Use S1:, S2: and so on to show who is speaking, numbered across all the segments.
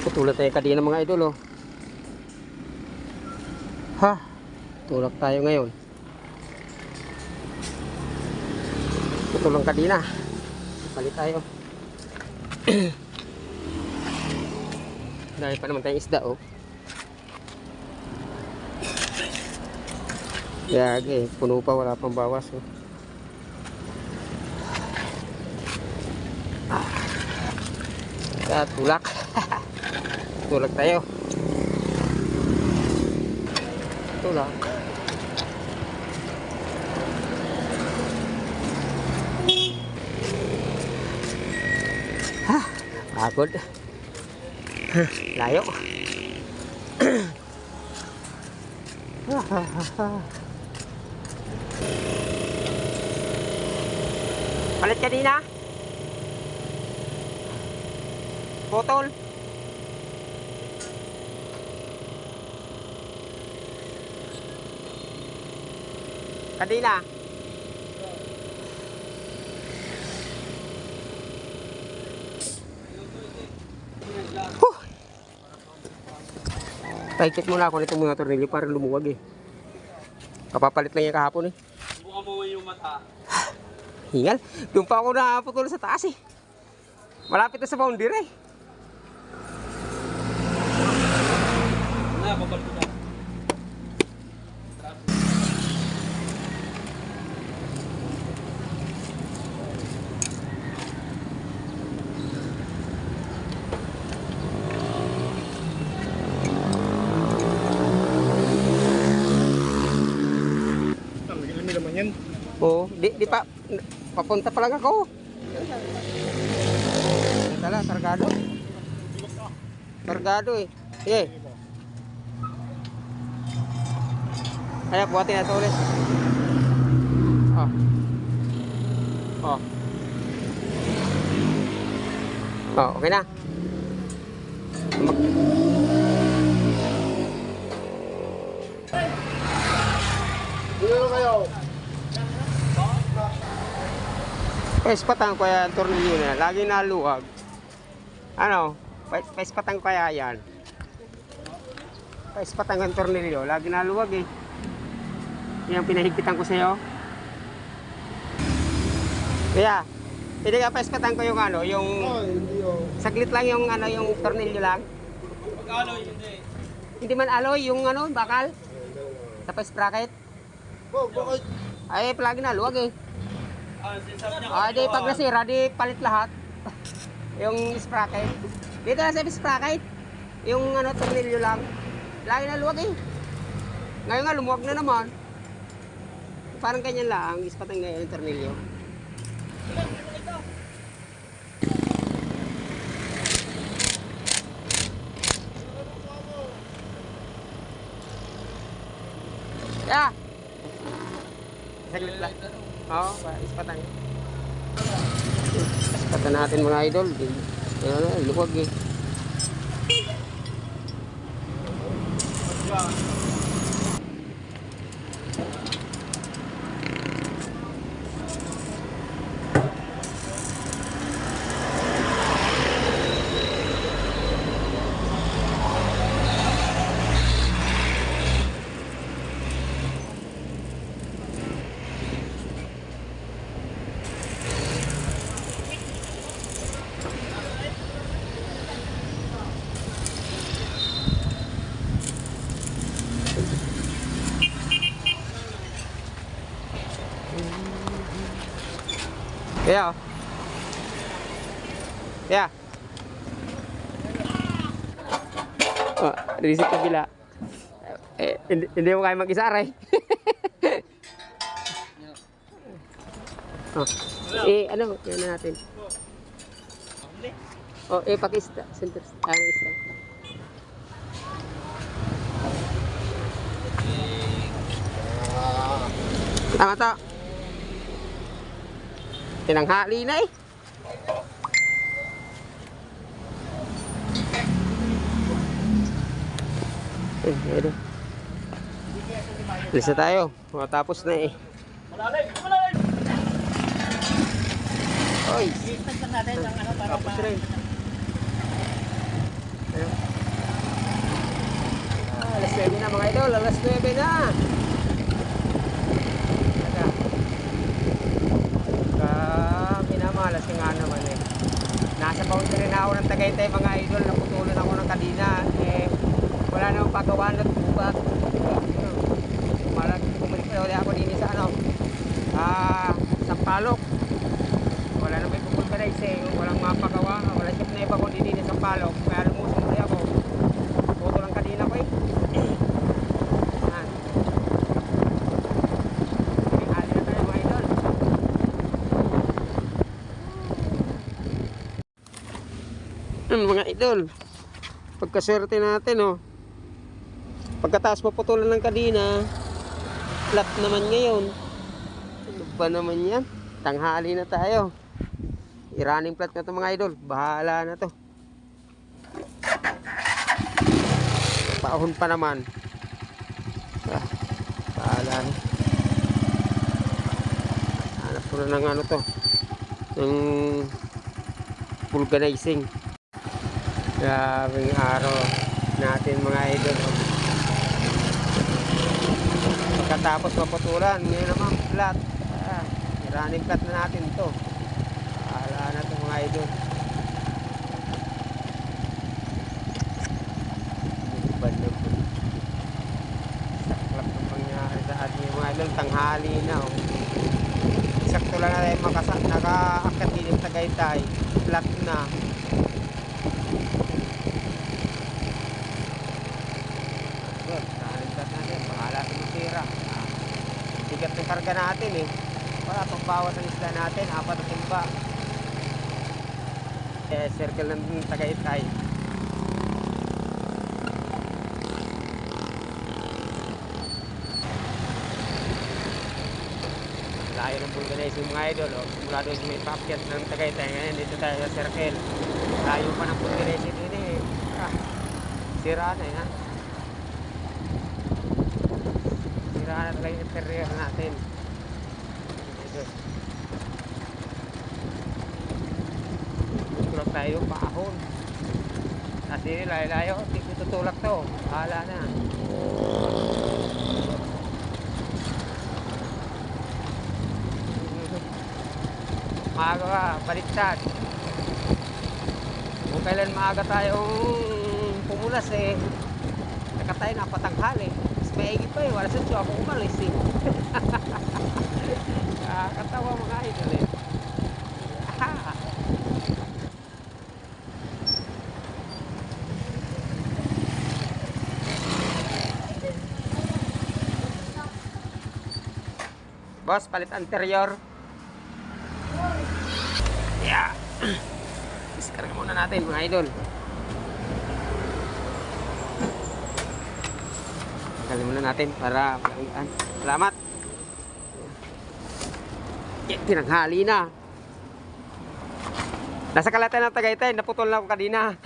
S1: Putulak tayo kanina mga idol, oh. Ha? Tulak tayo ngayon. Putulak kanina. Palit tayo. Dahil pa naman tayong isda, oh. Yagi, puno pa, wala pang bawas, oh. Tulak. Tulak tayo. Tulak. Ha, pagod. Layo. Palit ka din, ha? Botol. Kadina. Paikit muna ako nitong mga tornilyo para lumuwag, eh. Kapapalit lang yung kahapon, eh.
S2: Buka mo yung mata.
S1: Hingal. Doon pa ako naputol sa taas, eh. Malapit na sa boundary, eh.
S2: Babal ko na.
S1: Oo, di pa papunta pa lang ako. Tala, kargado. Kargado, eh. Sige. Ayan, buhatin natin ulit. Oh. Oh. Oh, okay na.
S3: Dito kayo.
S1: Paispatan ko yan, tornilyo na. Lagi naluwag. Ano? Paispatan ko kaya yan. Paispatan ko yung tornilyo. Lagi naluwag, eh. Yan pinahigpitan ko sa'yo. Kaya, hindi ka paispatan ko yung ano, yung...
S3: Oh, hindi oh.
S1: Saglit lang yung ano, yung tornilyo lang.
S2: Pag-aloy, hindi.
S1: Hindi man alloy, yung ano, bakal. Tapos sprocket.
S3: Oh, bakit?
S1: Ay, palagi naluwag, eh.
S2: Sinasabi niya
S1: Ah, di pag nasira, di palit lahat. Yung sprocket. Dito na sa sprocket. Yung ano, tornilyo lang. Lagi na luwag, eh. Ngayon nga, lumuwag na naman. Parang ganyan lang, ispatang ngayon yung tornilyo. Yeah. Saglit lang. Oo, ispatan. Ispatan natin mga idol. Ano, luwag, eh. Kaya, oh. Kaya. Oh, risik kabila. Hindi mo kaya mag-isa, aray. Oh. Ano, yan na natin. Oh, pakista. Center. Ano, isa. Tama to. Tinanghali na, eh. Ayan. Alis na tayo. Matapos na, eh.
S2: Malalim! Malalim!
S1: Oy!
S2: Ipas lang natin ang ano para
S1: Tapos rin. Ayan. mga idol, alas 9 na. Minamalas ka nga naman eh. Nasa boundary na ako ng Tagaytay mga idol, naputulan ako ng kadina. Wala namang pagawa na tubat. Bumalik pa ulit ako din sa Sampalok. Wala namang ipupulverize eh. Walang mapagawa. Wala ship na iba ko din sa Sampalok. Kaya lumusong ulit ako. Puto ng kadina ko eh. Yan. Hali na tayo mga idol. Mga idol, pagkaswerte natin pagkataas maputulan ng kadina, flat naman ngayon. Ano ba naman yan? Tanghali na tayo. I-running flat na to mga idol, bahala na to. Paahon pa naman. Bahala na. Hanap ko na ng ng vulcanizing. Grabing araw natin mga idol. Pagkatapos maputulan, ngayon naman flat. Running flat na natin to. Bahala na to mga idol. Saklap ng pangyari sa ating mga idol. Tanghali na sakto lang na tayo naka-akat din yung Tagaytay. Flat na. Bigat ng karga natin para pagbawas ang isla natin, 4 na timba. Circle ng Tagaytay. Layo ng vulcanizing mga idol simula doon sa may packet ng Tagaytay. Ngayon dito tayo sa circle. Layo pa ng vulcanizing din sira na yan. Sira na talaga yung interior natin. Tutulak tayo paahon. Kasi layo-layo, tutulak to. Bahala na. Maaga ka, baliktad. Kung kailan maaga tayong pumulas nakatay na patanghali. Maigi pa wala sa tiyo ako umalis katawa mga idol Boss, palit anterior. Yeah. Diskarga muna natin mga idol. Tanggalin muna natin para malangian. Salamat. Tinanghali na. Nasa Kalatan ng Tagaytay, naputol na ako kanina.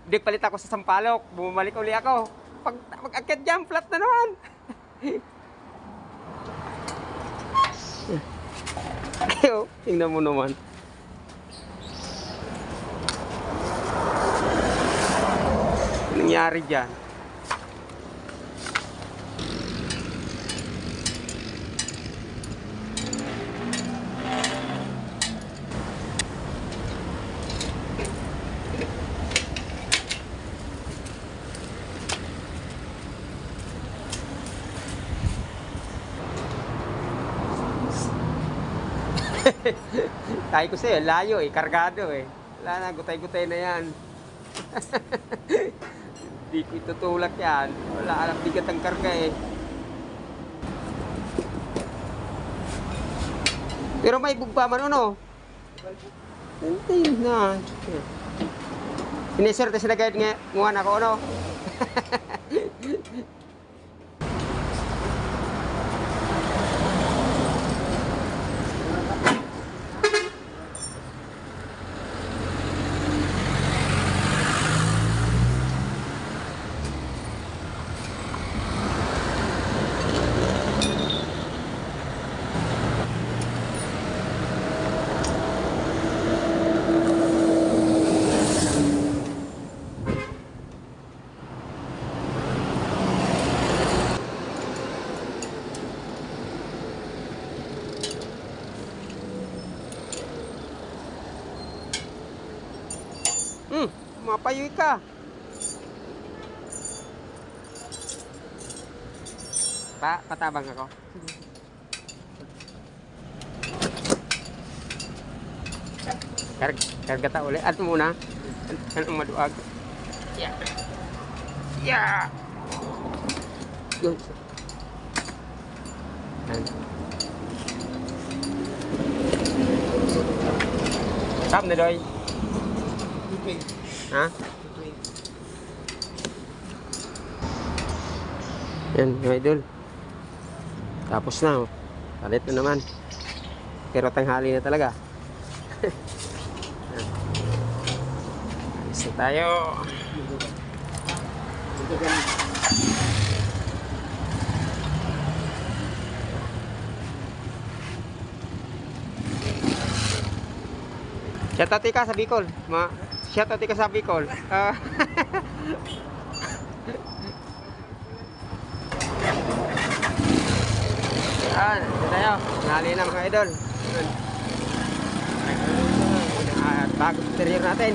S1: Dik palit ako sa Sampalok, bumalik uli ako. Pag-akit dyan, flat na naman. Tingnan mo naman. Anong nangyari dyan? Tayo ko sa'yo, layo kargado Wala na, gutay-gutay na yan. Di ko itutulak yan. Wala, alam bigat ang karga Pero may bugba man Hindi na. Siniserte sila kahit nguhan ako Mapayoy ka. Patabang ako. Karga ta uli. At muna. Anong maduag. Yeah. Yeah. Yun. Yan. Sap na doy. Ha? Yan, mga idol. Tapos na, oh. Palit na naman. Pero tanghali na talaga. Yan. Alis na tayo. Shoutout ka sa Bicol. Shoutout ka sa Bicol. Yan, ito tayo. Nali na mga idol. Bago interior natin.